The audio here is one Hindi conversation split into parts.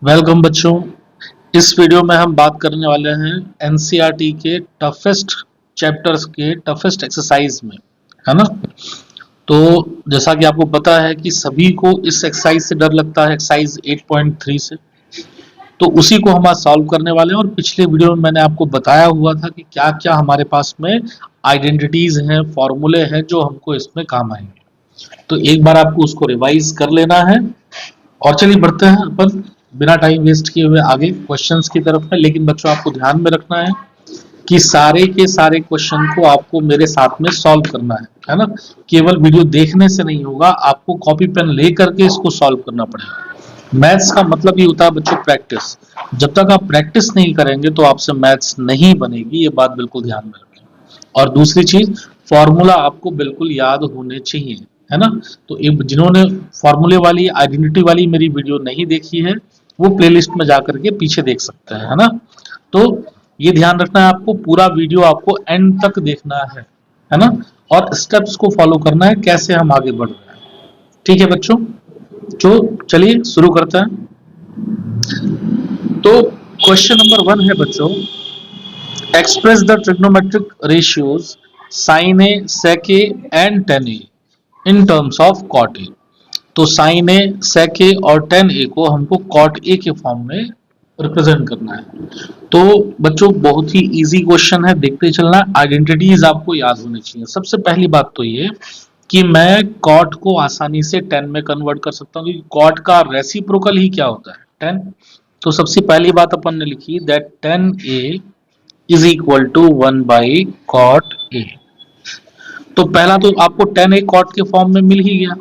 वेलकम बच्चों। इस वीडियो में हम बात करने वाले हैं एनसीईआरटी के टफेस्ट चैप्टर्स के टफेस्ट एक्सरसाइज में, है ना। तो जैसा कि आपको पता है कि सभी को इस एक्सरसाइज से डर लगता है, एक्सरसाइज 8.3 से। तो उसी को हम आज सॉल्व करने वाले हैं। और पिछले वीडियो में मैंने आपको बताया हुआ था कि क्या क्या हमारे पास में आइडेंटिटीज हैं, फॉर्मूले हैं जो हमको इसमें काम आएंगे। तो एक बार आपको उसको रिवाइज कर लेना है। और चलिए बढ़ते हैं अपन बिना टाइम वेस्ट किए हुए आगे क्वेश्चंस की तरफ में। लेकिन बच्चों आपको ध्यान में रखना है कि सारे के सारे क्वेश्चन को आपको मेरे साथ में सॉल्व करना है ना। केवल वीडियो देखने से नहीं होगा, आपको कॉपी पेन ले करके इसको सॉल्व करना पड़ेगा। मैथ्स का मतलब ही होता है बच्चों प्रैक्टिस। जब तक आप प्रैक्टिस नहीं करेंगे तो आपसे मैथ्स नहीं बनेगी, ये बात बिल्कुल ध्यान में रखें। और दूसरी चीज, फॉर्मूला आपको बिल्कुल याद होने चाहिए, है ना। तो जिन्होंने फॉर्मूले वाली आइडेंटिटी वाली मेरी वीडियो नहीं देखी है वो प्लेलिस्ट में जाकर के पीछे देख सकते हैं, है ना। तो ये ध्यान रखना है आपको, पूरा वीडियो आपको एंड तक देखना है ना। और स्टेप्स को फॉलो करना है कैसे हम आगे बढ़ रहे हैं। ठीक है बच्चों, तो चलिए शुरू करते हैं। तो क्वेश्चन नंबर 1 है बच्चों, express the trigonometric ratios sin a, sec a and tan a in terms of cot a। तो sin a, sec a और tan a को हमको cot a के फॉर्म में रिप्रेजेंट करना है। तो बच्चों बहुत ही इजी क्वेश्चन है, देखते चलना। आइडेंटिटीज आपको याद होनी चाहिए। सबसे पहली बात तो ये कि मैं cot को आसानी से tan में कन्वर्ट कर सकता हूँ, क्योंकि cot का रेसिप्रोकल ही क्या होता है, tan। तो सबसे पहली बात अपन ने लिखी that tan a is equal to 1 by cot a। तो पहला तो आपको tan a cot के फॉर्म में मिल ही गया।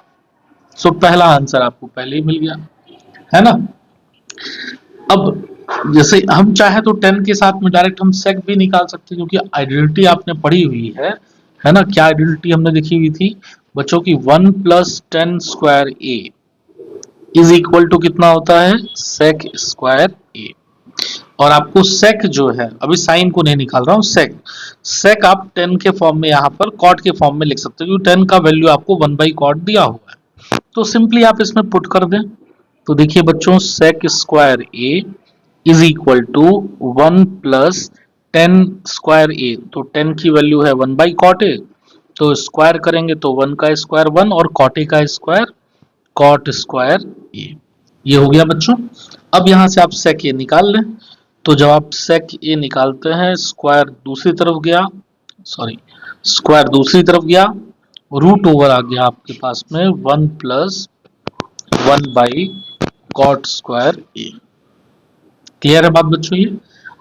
सो पहला आंसर आपको पहले ही मिल गया, है ना। अब जैसे हम चाहे तो 10 के साथ में डायरेक्ट हम सेक भी निकाल सकते हैं, क्योंकि आइडेंटिटी आपने पढ़ी हुई है ना। क्या आइडेंटिटी हमने देखी हुई थी बच्चों की, 1 plus 10 square A is equal to कितना होता है, सेक स्क्वायर ए। और आपको सेक जो है, अभी साइन को नहीं निकाल रहा हूं, सेक आप 10 के फॉर्म में यहाँ पर कॉट के फॉर्म में लिख सकते हो, क्योंकि 10 का वैल्यू आपको 1 बाई कॉट दिया हुआ है। तो सिंपली आप इसमें पुट कर दें। तो देखिए बच्चों, sec square A is equal to 1 plus 10 square A. तो 10 की वैल्यू है 1 बाई कॉट ए, तो स्क्वायर करेंगे तो 1 का स्क्वायर 1 और कॉट ए का स्क्वायर कॉट स्क्वायर ए। ये हो गया बच्चों। अब यहां से आप सेक ए निकाल लें। तो जब आप सेक ए निकालते हैं, स्क्वायर दूसरी तरफ गया, स्क्वायर दूसरी तरफ गया, रूट ओवर आ गया आपके पास में 1 plus 1 by cot square A. Clear है बात बच्चों ये।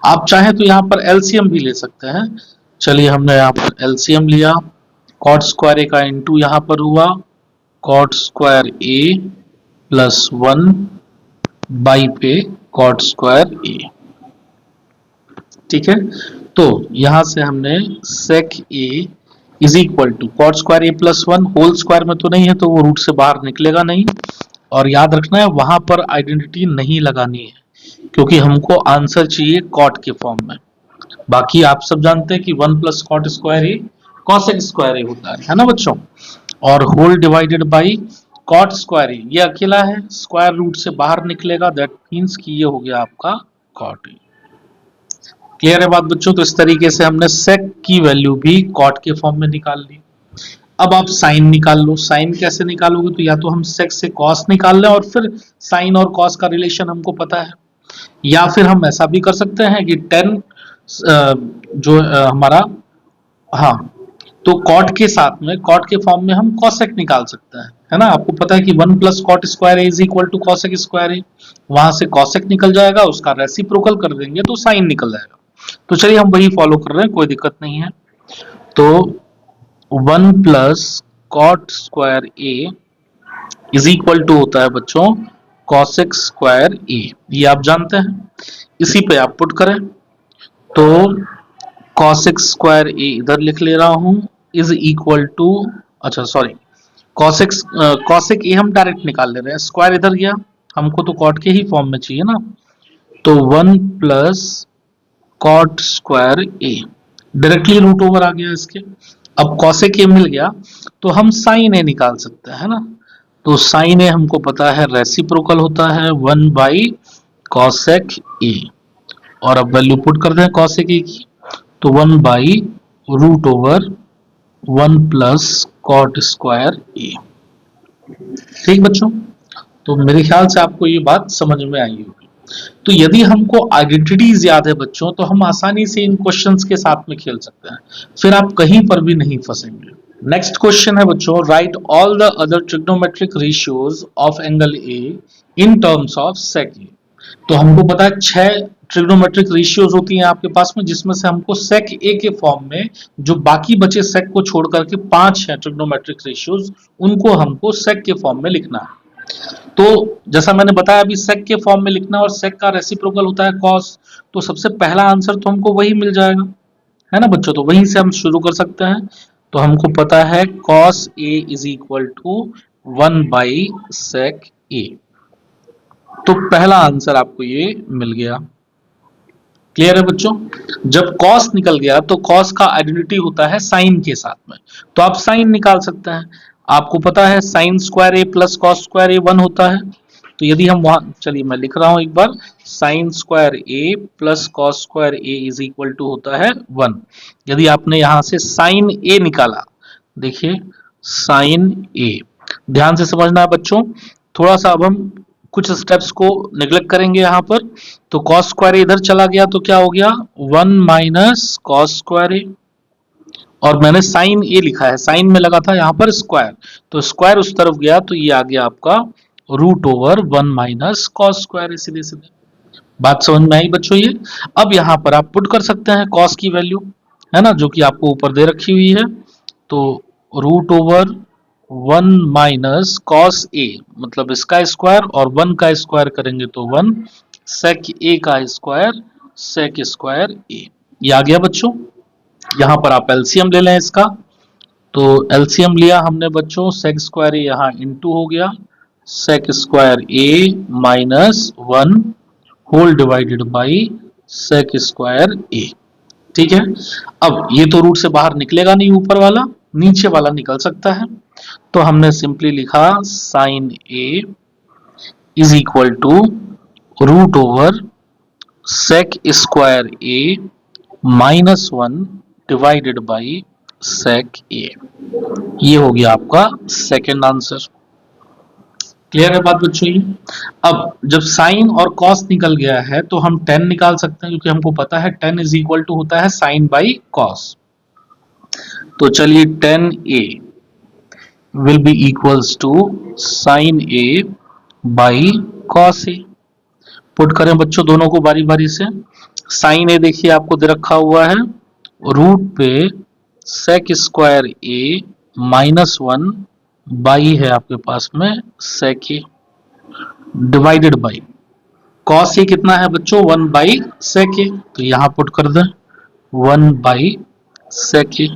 आप चाहें तो यहाँ पर एलसीएम भी ले सकते हैं। चलिए हमने यहाँ पर एलसीएम लिया, कॉट स्क्वायर ए का इंटू यहाँ पर हुआ cot square A plus 1 by पे कॉट स्क्वायर ए। ठीक है, तो यहां से हमने sec A is equal to cot square A plus 1 whole square में तो नहीं है, तो वो रूट से बाहर निकलेगा नहीं। और याद रखना है वहां पर आइडेंटिटी नहीं लगानी है, क्योंकि हमको आंसर चाहिए कॉट के फॉर्म में। बाकी आप सब जानते हैं कि 1 plus cot square A cosec square A होता है ना बच्चों। और whole divided by cot square A, ये अकेला है, स्क्वायर रूट से बाहर निकलेगा, दैट मीन्स कि ये हो गया आपका कॉट ए। क्लियर है बात बच्चों। तो इस तरीके से हमने सेक की वैल्यू भी कॉट के फॉर्म में निकाल ली। अब आप साइन निकाल लो। साइन कैसे निकालोगे, तो या तो हम सेक से कॉस निकाल लें और फिर साइन और कॉस का रिलेशन हमको पता है, या फिर हम ऐसा भी कर सकते हैं कि 10 जो हमारा, हाँ, तो कॉट के साथ में कॉट के फॉर्म में हम कॉसेक निकाल सकते हैं, है ना। आपको पता है कि 1 plus cot square A is equal to cosec square A. वहां से कॉसेक निकल जाएगा, उसका रेसिप्रोकल कर देंगे तो साइन निकल जाएगा। तो चलिए हम वही फॉलो कर रहे हैं, कोई दिक्कत नहीं है। तो 1 plus cot square A is equal to होता है बच्चों कॉसेक स्क्वायर ए, ये आप जानते हैं। इसी पे आप पुट करें तो कॉसेक स्क्वायर ए इधर लिख ले रहा हूं इज इक्वल टू, अच्छा सॉरी, कॉसेक ए हम डायरेक्ट निकाल ले रहे हैं, स्क्वायर इधर गया, हमको तो कॉट के ही फॉर्म में चाहिए ना। तो 1 प्लस कॉट स्क्वायर ए, डायरेक्टली रूट ओवर आ गया इसके। अब कॉसेक ए मिल गया तो हम साइन ए निकाल सकते हैं, है ना। तो साइन ए हमको पता है रेसिप्रोकल होता है 1 बाई कॉसेक ए, और अब वैल्यू पुट कर दें कॉसेक ए की, तो 1/√1 प्लस कॉट स्क्वायर ए। ठीक बच्चों, तो मेरे ख्याल से आपको ये बात समझ में आई होगी। तो यदि हमको आइडेंटिटीज याद है बच्चों, तो हम आसानी से इन क्वेश्चंस के साथ में खेल सकते हैं, फिर आप कहीं पर भी नहीं फंसेंगे। नेक्स्ट क्वेश्चन है बच्चों, write all the other trigonometric ratios of angle A in terms of sec A. तो हमको पता है 6 ट्रिग्नोमेट्रिक रेशियोज होती हैं आपके पास में, जिसमें से हमको सेक ए के फॉर्म में जो बाकी बचे सेक को छोड़ करके 5 है ट्रिग्नोमेट्रिक रेशियोज, उनको हमको सेक के फॉर्म में लिखना है। तो जैसा मैंने बताया अभी सेक के फॉर्म में लिखना, और सेक का रेसिप्रोकल होता है कॉस, तो सबसे पहला आंसर तो हमको वही मिल जाएगा, है ना बच्चों। तो वहीं से हम शुरू कर सकते हैं। तो हमको पता है cos A is equal to 1/सेक ए। तो पहला आंसर आपको ये मिल गया। क्लियर है बच्चों। जब कॉस निकल गया तो कॉस का आइडेंटिटी होता है साइन के साथ में, तो आप साइन निकाल सकते हैं। आपको पता है sign square A plus cos square A 1 होता है। तो यदि हम वहां, चलिए मैं लिख रहा हूं एक बार, sine square A plus cos square A is equal to होता है 1। यदि आपने यहां से साइन ए निकाला, देखिए साइन ए, ध्यान से समझना है बच्चों। थोड़ा सा अब हम कुछ स्टेप्स को निगलेक्ट करेंगे यहाँ पर। तो कॉस स्क्वायर इधर चला गया तो क्या हो गया 1 माइनस कॉस स्क्वायर ए, और मैंने साइन ए लिखा है, साइन में लगा था यहाँ पर स्क्वायर, तो स्क्वायर उस तरफ गया तो ये आ गया आपका √1 माइनस कॉस स्क्वायर ए। सीधे सीधे बात समझ में आई बच्चों ये। अब यहाँ पर आप पुट कर सकते हैं कॉस की वैल्यू, है ना, जो कि आपको ऊपर दे रखी हुई है। तो √1 माइनस कॉस ए, मतलब इसका स्क्वायर, और 1 का स्क्वायर करेंगे तो 1, सेक ए का स्क्वायर, सेक स्क्वायर ए, ये आ गया बच्चों। यहाँ पर आप एलसीएम ले लें इसका। तो एलसीएम लिया हमने बच्चों, सेक स्क्वायर ए यहाँ इंटू हो गया sec square A minus 1 whole divided by sec square A. ठीक है, अब ये तो रूट से बाहर निकलेगा नहीं ऊपर वाला, नीचे वाला निकल सकता है। तो हमने सिंपली लिखा sine A is equal to √sec square A minus 1 divided by sec A. ये हो गया आपका सेकेंड आंसर। क्लियर है बात बच्चों ये। अब जब साइन और कॉस निकल गया है तो हम tan निकाल सकते हैं, क्योंकि हमको पता है tan इज इक्वल टू होता है साइन बाई कॉस। तो चलिए tan a will be equals to sine a by cos a। पुट करें बच्चों दोनों को बारी बारी से। साइन a देखिए आपको दे रखा हुआ है रूट पे sec square a minus 1 by है आपके पास में sec A, divided by cos A कितना है बच्चों 1/सेक ए। तो यहां पुट कर दें 1/सेक ए।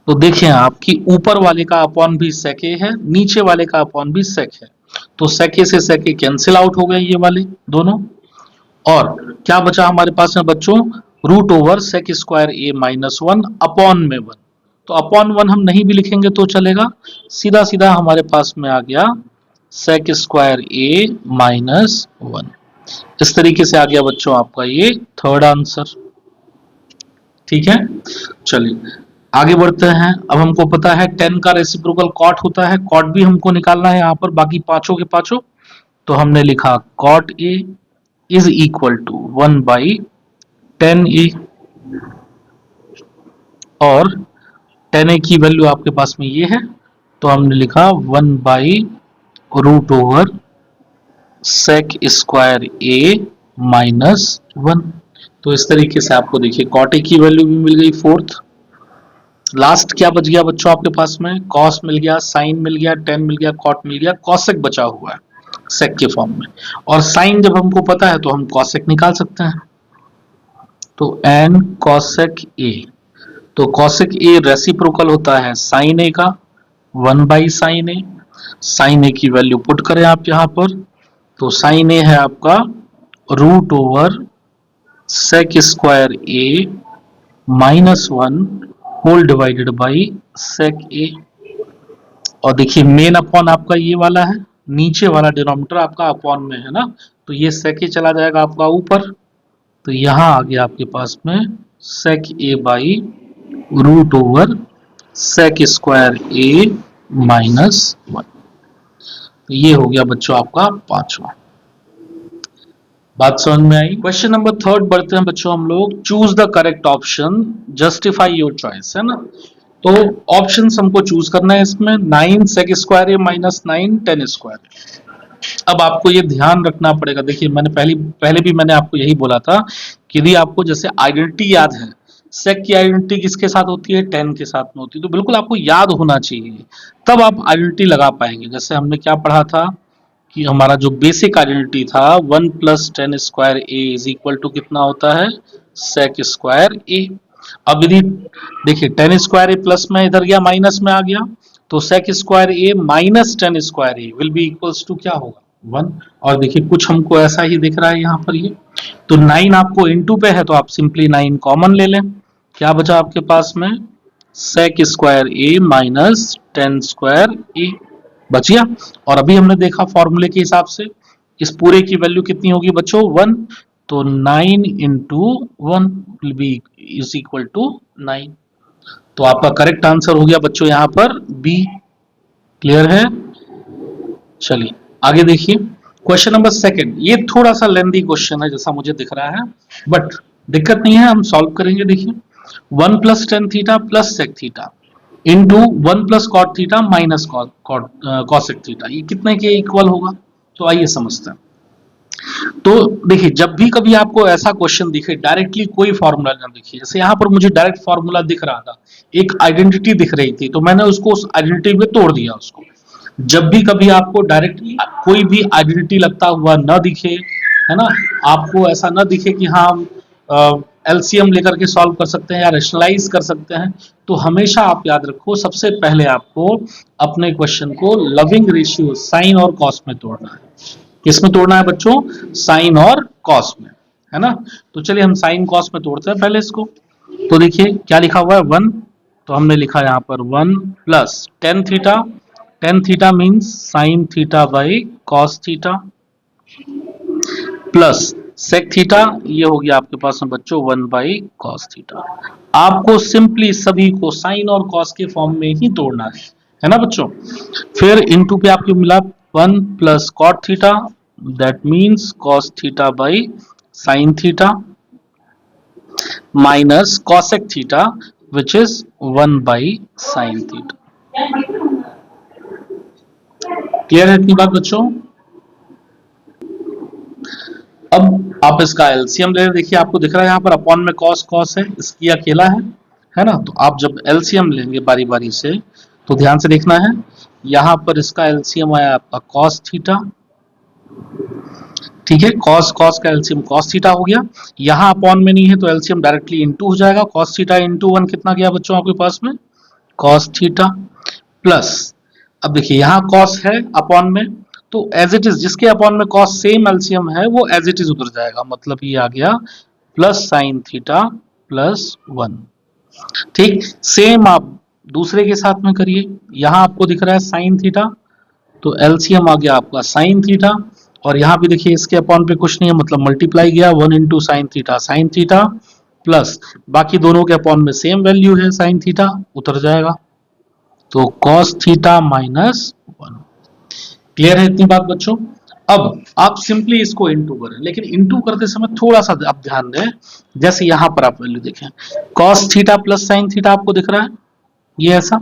तो देखें आपकी ऊपर वाले का अपॉन भी सेक ए है, नीचे वाले का अपॉन भी सेक है, तो सेक ए से सेक ए कैंसिल आउट हो गए ये वाले दोनों। और क्या बचा हमारे पास में बच्चों, √sec square A minus 1 upon में 1। तो अपॉन 1 हम नहीं भी लिखेंगे तो चलेगा, सीधा सीधा हमारे पास में आ गया सेक स्क्वायर ए माइनस 1। इस तरीके से आ गया बच्चों आपका ये थर्ड आंसर। ठीक है, चलिए आगे बढ़ते हैं। अब हमको पता है tan का रेसिप्रोकल कॉट होता है, कॉट भी हमको निकालना है यहाँ पर बाकी पांचों के पांचों। तो हमने लिखा cot A is equal to 1/tan A, और tan ए की वैल्यू आपके पास में ये है, तो हमने लिखा 1/√सेक स्क्वायर ए माइनस 1। तो इस तरीके से आपको देखिए कॉट ए की वैल्यू भी मिल गई फोर्थ। लास्ट क्या बच गया बच्चों आपके पास में, कॉस मिल गया, साइन मिल गया, tan मिल गया, कॉट मिल गया, कॉसेक बचा हुआ है सेक के फॉर्म में। और साइन जब हमको पता है तो हम कॉसेक निकाल सकते हैं। तो n कॉसेक ए, तो कॉसेक ए रेसिप्रोकल होता है साइन ए का 1/साइन ए। साइन ए की वैल्यू पुट करें आप यहाँ पर, तो साइन ए है आपका √root sec square A minus 1 whole divided by sec A. और देखिए मेन अपॉन आपका ये वाला है, नीचे वाला डिनोमिनेटर आपका अपॉन में है ना, तो ये sec a चला जाएगा आपका ऊपर, तो यहाँ आ गया आपके पास में sec a by root over sec square a minus 1। तो ये हो गया बच्चों आपका पांचवा। बात समझ में आई। क्वेश्चन नंबर थर्ड बढ़ते हैं बच्चों हम लोग। Choose the correct option, justify your choice, है ना। तो ऑप्शन हमको चूज करना है इसमें 9 sec square A minus 9 10 square. अब आपको ये ध्यान रखना पड़ेगा, देखिए मैंने पहले भी मैंने आपको यही बोला था कि यदि आपको जैसे आइडेंटिटी याद है, सेक की आइडेंटिटी किसके साथ होती है, 10 के साथ में होती है, तो बिल्कुल आपको याद होना चाहिए, तब आप आइडेंटिटी लगा पाएंगे। जैसे हमने क्या पढ़ा था कि हमारा जो बेसिक आइडेंटिटी था 1 plus 10 square A is equal to कितना होता है, सेक स्क्वायर ए। अब यदि देखिए 10 स्क्वायर ए प्लस में इधर गया माइनस में आ गया, तो sec square A minus 10 square A will be equals to क्या होगा, 1। और देखिए कुछ हमको ऐसा ही दिख रहा है यहाँ पर ये, तो 9 आपको इनटू पे है तो आप सिंपली 9 कॉमन ले लें, क्या बचा आपके पास में, सेक स्क्वायर ए माइनस 10 स्क्वायर ए बच गया। और अभी हमने देखा फॉर्मूले के हिसाब से इस पूरे की वैल्यू कितनी होगी बच्चों, 1, तो 9 into 1 will be is equal to 9। तो आपका करेक्ट आंसर हो गया बच्चों यहाँ पर बी। क्लियर है। चलिए आगे देखिए क्वेश्चन नंबर सेकंड। ये थोड़ा सा लेंथी क्वेश्चन है जैसा मुझे दिख रहा है, बट दिक्कत नहीं है, हम सॉल्व करेंगे। देखिए 1 plus tan theta plus sec theta into 1 plus cot theta minus cosec theta, ये कितने के इक्वल होगा, तो आइए समझते हैं। तो देखिए जब भी कभी आपको ऐसा क्वेश्चन दिखे, डायरेक्टली कोई फॉर्मूला ना दिखे, जैसे यहाँ पर मुझे डायरेक्ट फॉर्मूला दिख रहा था, एक आइडेंटिटी दिख रही थी, तो मैंने उसको उस आइडेंटिटी में तोड़ दिया उसको। जब भी कभी आपको डायरेक्ट कोई भी आइडेंटिटी लगता हुआ न दिखे, है ना, आपको ऐसा न दिखे कि हाँ हम एलसीएम लेकर के सॉल्व कर सकते हैं या रेशनलाइज कर सकते हैं, तो हमेशा आप याद रखो सबसे पहले आपको अपने क्वेश्चन को लविंग रेशियो साइन और कॉस में तोड़ना है। किस में तोड़ना है बच्चों, साइन और कॉस में, है ना। तो चलिए हम साइन कॉस में तोड़ते हैं पहले इसको। तो देखिए क्या लिखा हुआ है 1, तो हमने लिखा यहाँ पर 1 plus tan theta, tan theta means sine theta by cos theta plus sec theta, ये हो गया आपके पास में बच्चों 1 बाई कॉस थीटा। आपको सिंपली सभी को साइन और कॉस के फॉर्म में ही तोड़ना है ना बच्चों। फिर इनटू पे आपको मिला 1 plus cot theta, that means cos theta by sine theta minus cosec theta which is 1 by sine theta. Clear है इतनी बात बच्चों। अब आप इसका एलसीएम ले, देखिए आपको दिख रहा है यहाँ पर अपॉन में कॉस कॉस है, इसकी अकेला है ना। तो आप जब एलसीएम लेंगे बारी बारी से, तो ध्यान से देखना है, यहाँ पर इसका एलसीएम आया आपका कॉस थीटा, ठीक है, कॉस कॉस का एलसीएम कॉस थीटा हो गया। यहाँ अपॉन में नहीं है तो एलसीएम डायरेक्टली इनटू हो जाएगा, कॉस थीटा इंटू 1 कितना गया बच्चों आपके पास में, कॉस थीटा प्लस, अब देखिए यहाँ कॉस है अपॉन में, तो एज इट इज जिसके अपॉन में कॉस सेम एलसीएम है वो एज इट इज उतर जाएगा, मतलब ये आ गया प्लस साइन थीटा प्लस 1। ठीक, सेम आप दूसरे के साथ में करिए, यहाँ आपको दिख रहा है साइन थीटा, तो एलसीएम आ गया आपका साइन थीटा, और यहाँ भी देखिए इसके अपॉन पे कुछ नहीं है, मतलब मल्टीप्लाई गया 1 इंटू साइन थीटा प्लस बाकी दोनों के अपॉन में सेम वैल्यू है साइन थीटा, उतर जाएगा, तो कॉस थीटा माइनस 1। क्लियर है इतनी बात बच्चों। अब आप सिंपली इसको इंटू करें, लेकिन इंटू करते समय थोड़ा सा आप ध्यान दें, जैसे यहां पर आप वैल्यू देखें, cos theta plus sine theta आपको दिख रहा है ये ऐसा,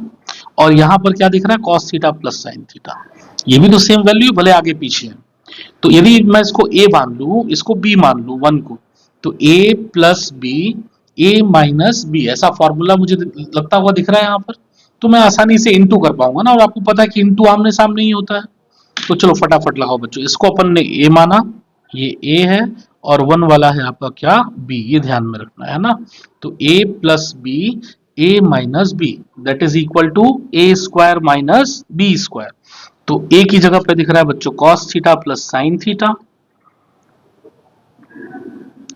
और यहां पर क्या दिख रहा है, cos theta plus sine theta, ये भी तो सेम वैल्यू भले आगे पीछे है। तो यदि मैं इसको ए मान लू, इसको बी मान लू 1 को, तो A plus B, A minus B, ऐसा फॉर्मूला मुझे लगता हुआ दिख रहा है यहाँ पर, तो मैं आसानी से इंटू कर पाऊंगा ना, और आपको पता है कि इंटू आमने सामने ही होता है। तो चलो फटाफट लगाओ बच्चों, इसको अपन ने ए माना, ये ए है, और 1 वाला है आपका क्या, बी, ये ध्यान में रखना है ना। तो A plus B, A minus B, that is equal to A square minus B square. तो ए की जगह पे दिख रहा है बच्चों cos theta plus sine theta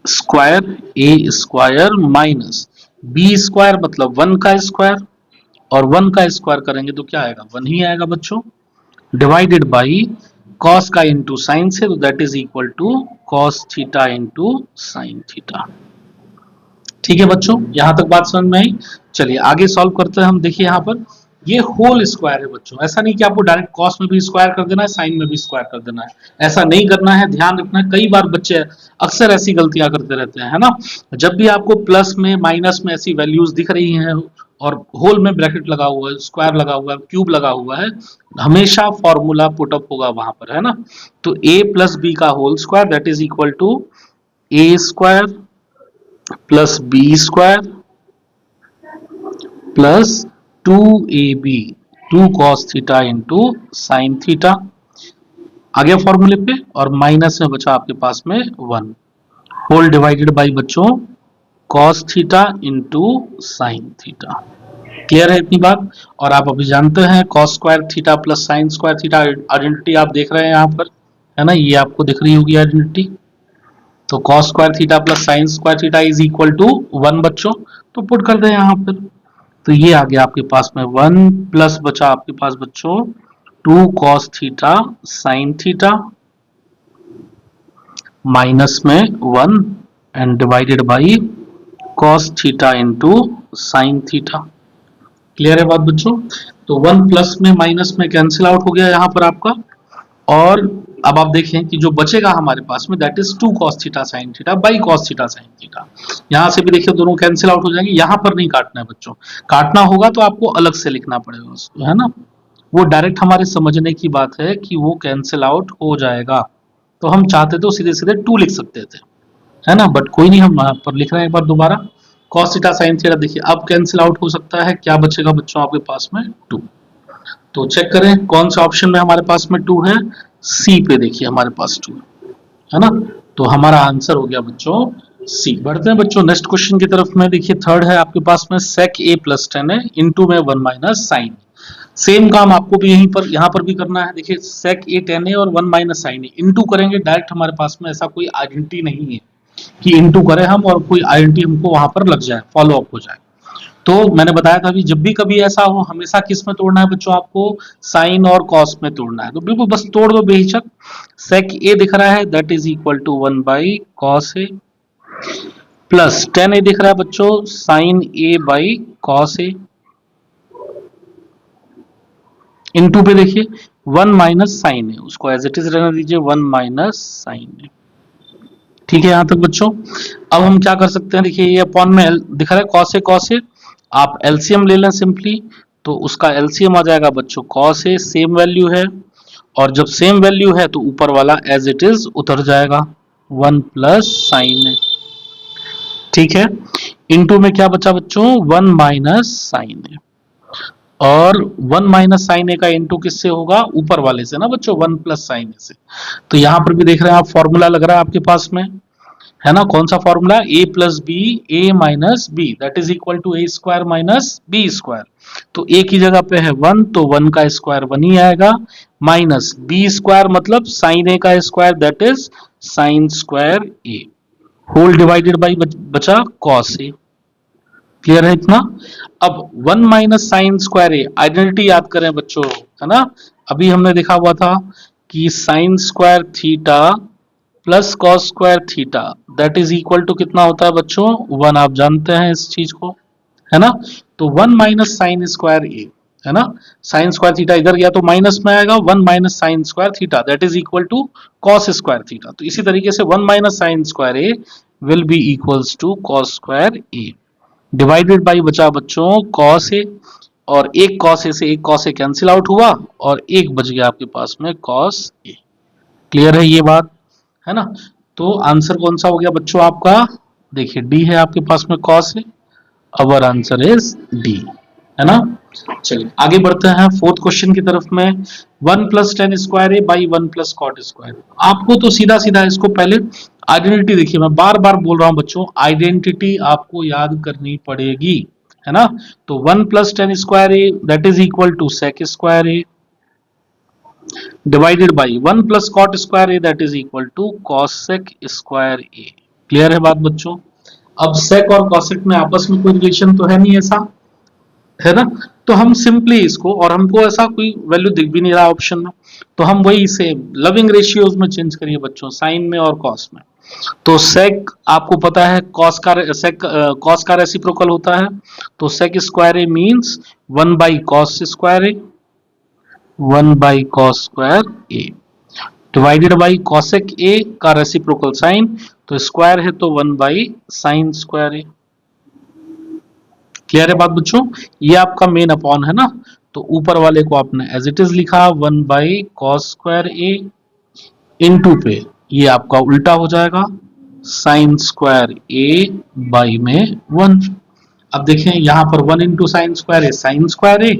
square, A square minus B square, मतलब 1 का स्क्वायर, और 1 का स्क्वायर करेंगे तो क्या आएगा, 1 ही आएगा बच्चों, डिवाइडेड बाई कॉस का इंटू साइन से, तो that is equal to cos theta into sine theta. ठीक है बच्चों, यहां तक बात समझ में आई। चलिए आगे सॉल्व करते हैं हम। देखिए यहाँ पर ये होल स्क्वायर है बच्चों, ऐसा नहीं कि आपको डायरेक्ट कॉस में भी स्क्वायर कर देना है, साइन में भी स्क्वायर कर देना है, ऐसा नहीं करना है, ध्यान रखना है। कई बार बच्चे अक्सर ऐसी गलतियां करते रहते हैं, है ना। जब भी आपको प्लस में माइनस में ऐसी वैल्यूज दिख रही हैं और होल में ब्रैकेट लगा हुआ है, स्क्वायर लगा हुआ है, क्यूब लगा हुआ है, हमेशा फॉर्मूला पुट अप होगा वहां पर, है ना। तो a प्लस बी का whole square that is equal to A square plus B square plus 2ab 2 cos theta into sine theta. आ गया फॉर्मूले पे, और माइनस में बचा आपके पास में 1 होल डिवाइडेड बाई बच्चों cos theta into sine theta. Clear है इतनी बात। और आप अभी जानते हैं cos square theta plus sine square theta identity आप देख रहे हैं यहाँ पर, है ना, ये आपको दिख रही होगी आइडेंटिटी। तो cos square theta plus sine square theta is equal to 1 बच्चों, तो पुट कर दें यहाँ पर। तो ये आ गया आपके पास में 1 प्लस बचा आपके पास बच्चों 2 cos theta sine theta minus में 1 and divided by cos theta into sine theta. Clear है बात बच्चों। तो 1 प्लस में माइनस में कैंसिल आउट हो गया यहाँ पर आपका, और अब आप देखें कि जो बचेगा हमारे पास में that is 2 cos theta sine theta by cos theta sine theta. यहां से भी देखिए दोनों कैंसिल आउट हो जाएंगे, यहां पर नहीं काटना है बच्चों, काटना होगा तो आपको अलग से लिखना पड़ेगा उसको, है ना। वो डायरेक्ट हमारे समझने की बात है कि वो कैंसिल आउट हो जाएगा, तो हम चाहते तो सीधे सीधे 2 लिख सकते थे, है ना, बट कोई नहीं, हम यहाँ पर लिख रहे हैं एक बार दोबारा cos थीटा साइन थीटा। देखिए अब कैंसिल आउट हो सकता है, क्या बचेगा बच्चों आपके पास में 2। तो चेक करें कौन सा ऑप्शन में हमारे पास में 2 है, सी पे देखिए हमारे पास 2 है ना। तो हमारा आंसर हो गया बच्चों सी। बढ़ते हैं बच्चों नेक्स्ट क्वेश्चन की तरफ में। देखिए थर्ड है आपके पास में sec a प्लस 10 है, इंटू में 1 माइनस साइन। सेम काम आपको भी यहाँ पर भी करना है। देखिए sec a 10 है और 1 माइनस साइन है, इंटू करेंगे डायरेक्ट, हमारे पास में ऐसा कोई आइडेंटिटी नहीं है कि इंटू करें हम और कोई आइडेंटिटी हमको वहां पर लग जाए, फॉलो अप हो जाए। तो मैंने बताया था अभी, जब भी कभी ऐसा हो हमेशा किस में तोड़ना है बच्चों, आपको साइन और कॉस में तोड़ना है। तो बिल्कुल बस तोड़ दो बेहिचक। सेक ए दिख रहा है that is equal to 1 by cos A plus 10 A दिख रहा है बच्चों sine A by cos A, into पे देखिए 1 माइनस साइन है, उसको एज इट इज रहने दीजिए 1 माइनस साइन है। ठीक है यहां तक बच्चों। अब हम क्या कर सकते हैं, देखिए ये अपॉन में दिख रहा है कॉस ए, आप एलसीएम ले लें सिंपली, तो उसका एलसीएम आ जाएगा बच्चों कॉस ए, सेम वैल्यू है, और जब सेम वैल्यू है तो ऊपर वाला एज इट इज उतर जाएगा 1 प्लस साइन है। ठीक है, इनटू में क्या बचा बच्चों 1 माइनस साइन है, और 1 माइनस साइन ए का इंटू किससे होगा, ऊपर वाले से ना बच्चों 1 प्लस साइन ए से। तो यहां पर भी देख रहे हैं आप फॉर्मूला लग रहा है आपके पास में, है ना, कौन सा formula, a plus B A minus B that is equal to A square minus B square. तो a की जगह पे है 1, तो 1 का स्क्वायर 1 ही आएगा, माइनस बी स्क्वायर मतलब साइन ए का square that is sine square A, whole divided by बचा कॉस ए। क्लियर है इतना। अब 1 minus sine square A, identity याद करें बच्चों, है ना। अभी हमने देखा हुआ था कि sine square theta plus cos square theta that is equal to कितना होता है बच्चों 1, आप जानते हैं इस चीज को, है ना। तो 1 माइनस साइन स्क्वायर ए, है ना, साइन स्क्वायर थीटा इधर गया तो माइनस में आएगा, 1 minus sine square theta that is equal to cos square theta. तो इसी तरीके से 1 minus sine square A will be equals to cos square A, divided by बचा बच्चों कॉस ए, और एक कॉस ए से एक कॉस ए कैंसिल आउट हुआ, और एक बच गया आपके पास में कॉस ए। क्लियर है ये बात, है ना। तो आंसर कौन सा हो गया बच्चों आपका, देखिए डी है आपके पास में कॉस है, अवर आंसर इज डी, है ना। चलिए आगे बढ़ते हैं फोर्थ क्वेश्चन की तरफ में। 1 plus 10 square A by 1 plus cot square. आपको तो सीधा सीधा इसको पहले आइडेंटिटी, देखिए मैं बार बार बोल रहा हूं बच्चों, आइडेंटिटी आपको याद करनी पड़ेगी, है ना। तो 1 plus 10 square A that is equal to sec square A divided by 1 plus cot square A that is equal to cosec square A. Clear है बात बच्चों। अब सेक और कॉसेक में आपस में कोई रिलेशन तो है नहीं ऐसा, है ना। तो हम सिंपली इसको, और हमको ऐसा कोई वैल्यू दिख भी नहीं रहा ऑप्शन में, तो हम वही इसे लविंग रेशियोज में चेंज करिए बच्चों, साइन में और कॉस में। तो सेक आपको पता है कॉस का रेसिप्रोकल होता है, तो sec square A means 1 by cos square A, 1 by cos square A divided by cosec A का रेसिप्रोकल साइन, तो स्क्वायर है तो 1 by sine square A. Clear है बात बच्चों? ये आपका मेन अपॉन है ना, तो ऊपर वाले को आपने एज इट इज लिखा 1 by cos square A into पे ये आपका उल्टा हो जाएगा साइन स्क्वायर ए बाई में 1। अब देखें यहां पर 1 into sine square A sine square A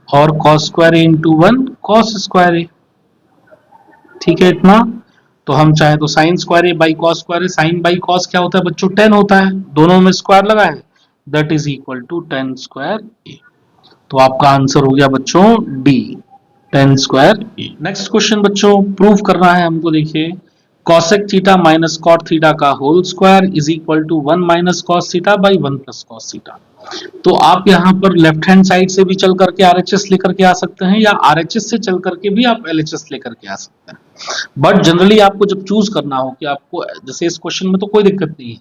और cos square A into 1 cos square A. ठीक है इतना। तो हम चाहे तो sine square A by cos square A, sine by cos क्या होता है बच्चों 10 होता है, दोनों में स्क्वायर लगा है, that is equal to 10 square A. तो आपका आंसर हो गया बच्चों D 10 square A. Next question बच्चों प्रूव करना है हमको, देखिए cosec theta minus cot theta का whole square is equal to 1 minus cos theta by 1 plus cos theta. तो आप यहाँ पर लेफ्ट हैंड साइड से भी चल करके आरएचएस लेकर के आ सकते हैं, या आरएचएस से चल करके भी आप एलएचएस लेकर के आ सकते हैं। बट जनरली आपको जब चूज करना हो कि आपको, जैसे इस क्वेश्चन में तो कोई दिक्कत नहीं है,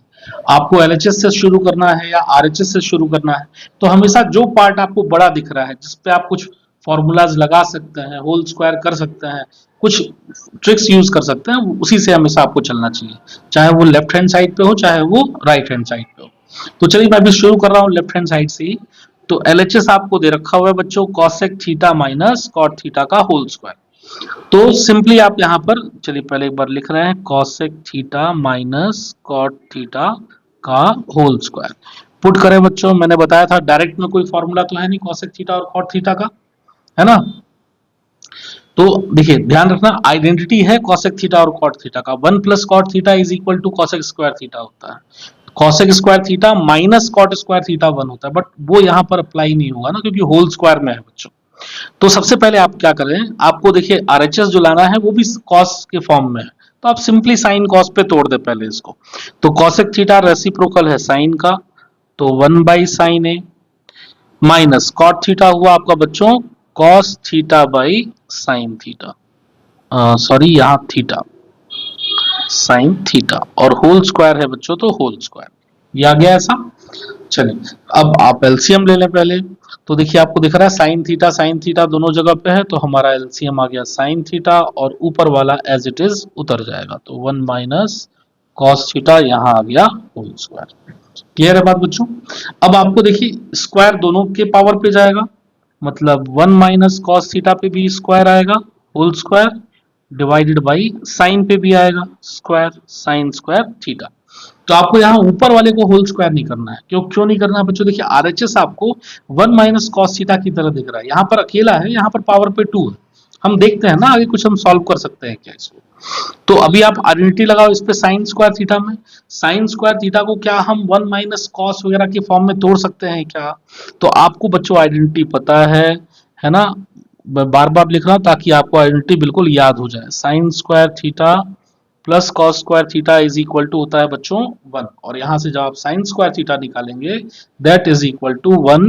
आपको एलएचएस से शुरू करना है या आरएचएस से शुरू करना है, तो हमेशा जो पार्ट आपको बड़ा दिख रहा है जिसपे आप कुछ फॉर्मूलाज लगा सकते हैं, होल स्क्वायर कर सकते हैं, कुछ ट्रिक्स यूज कर सकते हैं, उसी से हमेशा आपको चलना चाहिए, चाहे वो लेफ्ट हैंड साइड पे हो चाहे वो राइट हैंड साइड पे हो। तो चलिए मैं अभी शुरू कर रहा हूँ लेफ्ट हैंड साइड से ही। तो एलएचएस आपको दे रखा हुआ है बच्चों cosec theta minus cot theta का होल स्क्वायर। तो सिंपली आप यहाँ पर चलिए पहले एक बार लिख रहे हैं cosec theta minus cot theta का होल स्क्वायर पुट करें बच्चों। मैंने बताया था डायरेक्ट में कोई फॉर्मूला तो है नहीं कॉसेक थीटा और कॉट थीटा का, है ना। तो देखिए ध्यान रखना आइडेंटिटी है कॉसेक थीटा और कॉट थीटा का, 1 plus cot theta is equal to cosec square theta होता है, cosec square theta minus cot square theta 1 होता है, बट वो यहाँ पर अप्लाई नहीं होगा ना क्योंकि होल स्क्वायर में है बच्चों। तो सबसे पहले आप क्या करें, आपको देखिए आरएचएस जो लाना है वो भी कॉस के फॉर्म में है, तो आप सिंपली साइन कॉस पे तोड़ दे पहले इसको। तो कॉसेक थीटा रेसिप्रोकल है साइन का, तो 1 by sine A minus cot theta हुआ आपका बच्चों cos theta by sine theta, sorry यहाँ थीटा साइन थीटा, और होल स्क्वायर है बच्चों तो होल स्क्वायर, ये आ गया ऐसा। चलिए अब आप एलसीएम ले लें पहले। तो देखिए आपको दिख रहा है साइन थीटा दोनों जगह पे है, तो हमारा एलसीएम आ गया साइन थीटा और ऊपर वाला एज इट इज उतर जाएगा, तो 1 माइनस कॉस थीटा यहाँ आ गया होल स्क्वायर। क्लियर है बात बच्चों? अब आपको देखिए स्क्वायर दोनों के पावर पे जाएगा, मतलब 1 माइनस कॉस थीटा पे भी स्क्वायर आएगा whole square divided by sine पे भी आएगा स्क्वायर साइन स्क्वायर थीटा। तो आपको यहाँ ऊपर वाले को होल स्क्वायर नहीं करना है, क्यों नहीं करना है बच्चों? देखिए आरएचएस आपको 1 माइनस कॉस थीटा की तरह दिख रहा है, यहाँ पर अकेला है, यहाँ पर पावर पे 2 है। हम देखते हैं ना आगे कुछ हम सॉल्व कर सकते हैं क्या इसको। तो अभी आप आइडेंटिटी लगाओ इस पे साइन स्क्वायर थीटा में, साइन स्क्वायर थीटा को क्या हम 1 माइनस कॉस वगैरह के फॉर्म में तोड़ सकते हैं क्या? तो आपको बच्चों आइडेंटिटी पता है ना, बार बार लिख रहा हूं ताकि आपको आइडेंटिटी बिल्कुल याद हो जाए। Sine square theta plus cos square theta is equal to होता है बच्चों 1, और यहां से जब आप साइन स्क्वायर थीटा निकालेंगे that is equal to 1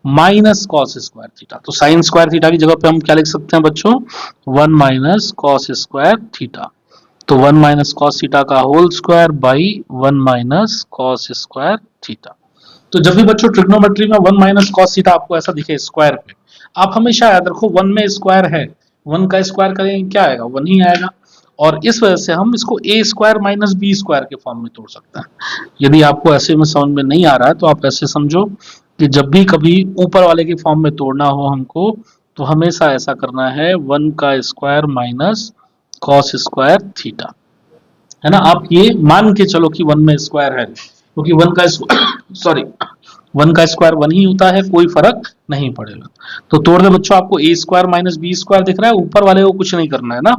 minus cos square theta. तो साइन स्क्वायर थीटा की जगह पे हम क्या लिख सकते हैं बच्चों 1 माइनस कॉस स्क्वायर थीटा, तो 1 माइनस कॉस थीटा का whole square by 1 minus cos square theta. तो जब भी बच्चों ट्रिग्नोमेट्री में 1 माइनस कॉस थीटा आपको ऐसा दिखे स्क्वायर पे, आप हमेशा याद रखो 1 में स्क्वायर है, 1 का स्क्वायर करेंगे क्या आएगा 1 ही आएगा, और इस वजह से हम इसको ए स्क्वायर माइनस बी स्क्वायर के फॉर्म में तोड़ सकते हैं। यदि आपको ऐसे में समझ में नहीं आ रहा है तो आप ऐसे समझो कि जब भी कभी ऊपर वाले के फॉर्म में तोड़ना हो हमको, तो हमेशा ऐसा करना है 1 का square minus cos square theta, है ना। आप ये मान के चलो कि 1 में स्क्वायर है, क्योंकि 1 का सॉरी 1 का स्क्वायर 1 ही होता है, कोई फर्क नहीं पड़ेगा। तो तोड़ दे बच्चों, आपको ए स्क्वायर माइनस बी स्क्वायर दिख रहा है, ऊपर वाले को कुछ नहीं करना है ना,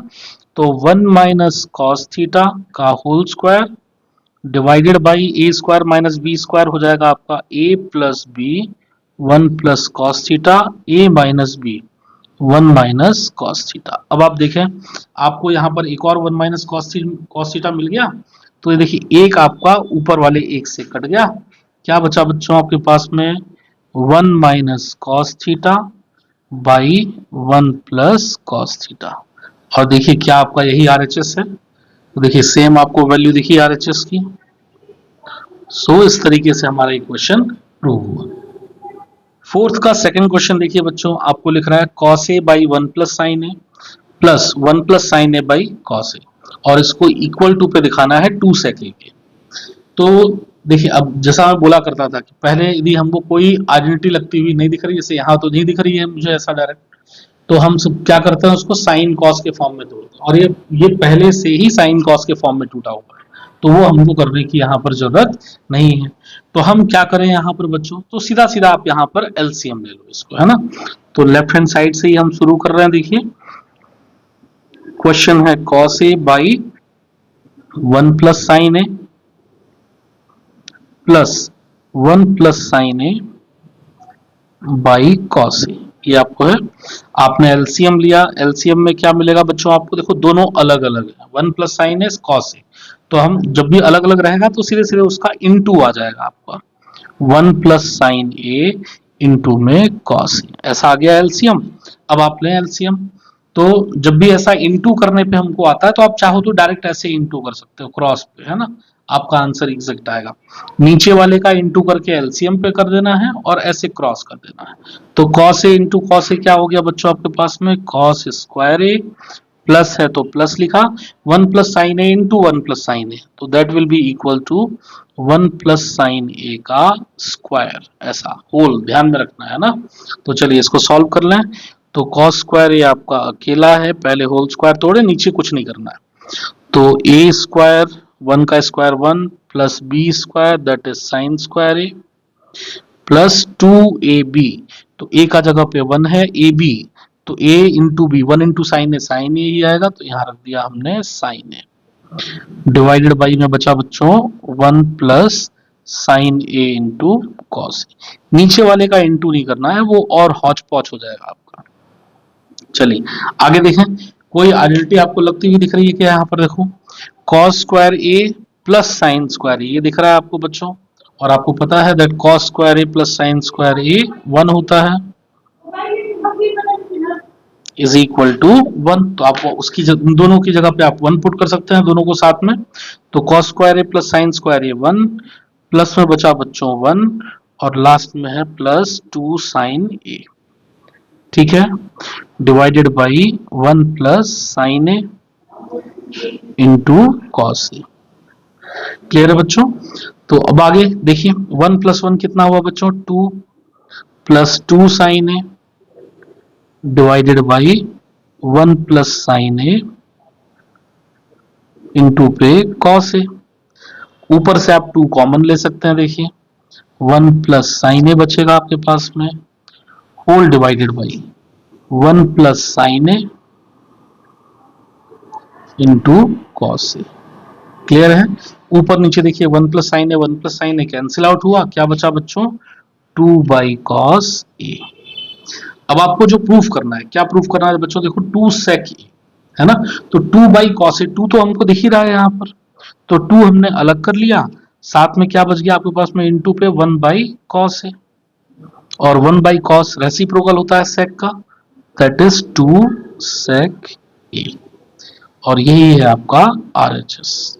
तो 1 माइनस कॉस थीटा का whole square divided by A square minus B square हो जाएगा आपका A plus B 1 plus cos theta A minus B 1 minus cos theta. अब आप देखें आपको यहाँ पर एक और 1 माइनस कॉस थीटा मिल गया, तो ये देखिए एक आपका ऊपर वाले एक से कट गया, क्या बचा बच्चों आपके पास में 1 minus cos theta by 1 plus cos theta. और देखिए क्या आपका यही आरएचएस है। तो देखिए सेम आपको वैल्यू दिखी आरएचएस की। सो इस तरीके से हमारा इक्वेशन प्रूव हुआ। फोर्थ का सेकंड क्वेश्चन देखिए बच्चों, आपको लिख रहा है cos a by 1 plus sine A plus 1 plus sine A by cos A, और इसको इक्वल टू पे दिखाना है 2 sec a के। तो देखिए अब जैसा मैं बोला करता था कि पहले यदि हमको कोई आइडेंटिटी लगती हुई नहीं दिख रही, जैसे यहाँ तो नहीं दिख रही है मुझे ऐसा डायरेक्ट, तो हम सब क्या करते हैं उसको साइन कॉस के फॉर्म में तोड़ते हैं, और ये पहले से ही साइन कॉस के फॉर्म में टूटा हुआ है, तो वो हमको करने की यहाँ पर जरूरत नहीं है। तो हम क्या करें यहाँ पर बच्चों, तो सीधा सीधा आप यहाँ पर एलसीएम ले लो इसको, है ना। तो लेफ्ट हैंड साइड से ही हम शुरू कर रहे हैं। देखिए क्वेश्चन है cos a by 1 plus sine A plus 1 plus sine A by cos A, ये आपको है। आपने एलसीएम लिया, एलसीएम में क्या मिलेगा बच्चों आपको, देखो दोनों अलग अलग है, 1 plus sine A cos A, तो हम जब भी अलग अलग रहेगा तो सीधे सीधे उसका इनटू आ जाएगा आपका, 1 प्लस साइन ए इंटू में कॉस ए, ऐसा आ गया एलसीएम। अब आप लें एलसीएम, तो जब भी ऐसा इंटू करने पे हमको आता है तो आप चाहो तो डायरेक्ट ऐसे इंटू कर सकते हो क्रॉस पे, है ना, आपका आंसर एग्जैक्ट आएगा। नीचे वाले का इंटू करके एलसीएम पे कर देना है और ऐसे क्रॉस कर देना है। तो कॉस ए इंटू कॉस ए क्या हो गया बच्चों आपके पास में, कॉस स्क्वायर ए, प्लस है तो प्लस लिखा, 1 plus sine A into 1 plus sine A, तो that will be equal to 1 plus sine A का स्क्वायर, ऐसा होल ध्यान में रखना है ना। तो चलिए इसको सॉल्व कर लें। तो कॉस स्क्वायर ए आपका अकेला है, पहले होल स्क्वायर तोड़े, नीचे कुछ नहीं करना है। तो ए स्क्वायर 1 का square 1 plus B square that is sine square A plus 2ab, तो a का जगह पे 1 है, ab तो a into B, 1 into sine A ही आएगा, तो यहाँ रख दिया हमने साइन ए, डिवाइडेड बाई में बचा बच्चों 1 plus sine A into cos ए। नीचे वाले का इंटू नहीं करना है, वो और हौच पौच हो जाएगा आपका। चलिए आगे देखें, कोई आइडेंटिटी आपको लगती हुई दिख रही है क्या, यहाँ पर देखो cos square A plus sine square A, ये दिख रहा है आपको बच्चों, और आपको पता है that cos square A plus sine square A 1 होता है, इज इक्वल टू 1। तो आप उसकी दोनों की जगह पे आप 1 पुट कर सकते हैं दोनों को साथ में। तो cos square A plus sine square A 1, plus में बचा बच्चों 1, और लास्ट में है प्लस 2 साइन ए, ठीक है, divided by 1 plus sine A into cos A. Clear है बच्चों। तो अब आगे देखिए 1 प्लस 1 कितना हुआ बच्चों, 2 plus 2 sine A divided by 1 plus sine A into पे कॉस ए। ऊपर से आप 2 कॉमन ले सकते हैं, देखिए 1 प्लस साइन ए बचेगा आपके पास में, whole divided by 1 plus sine A into cos A. Clear है। ऊपर नीचे देखिए 1 plus sine A 1 plus sine A cancel out हुआ, क्या बचा बच्चों 2 बाई कॉस ए। अब आपको जो प्रूफ करना है, क्या प्रूफ करना है बच्चों, देखो 2 sec ए है ना, तो 2 बाई कॉस ए, 2 तो हमको दिख ही रहा है यहाँ पर, तो 2 हमने अलग कर लिया, साथ में क्या बच गया आपके पास में इंटू पे 1 बाई कॉस ए, और 1 बाई कॉस रेसिप्रोकल होता है sec का, दैट इज 2 sec ए, और यही है आपका RHS।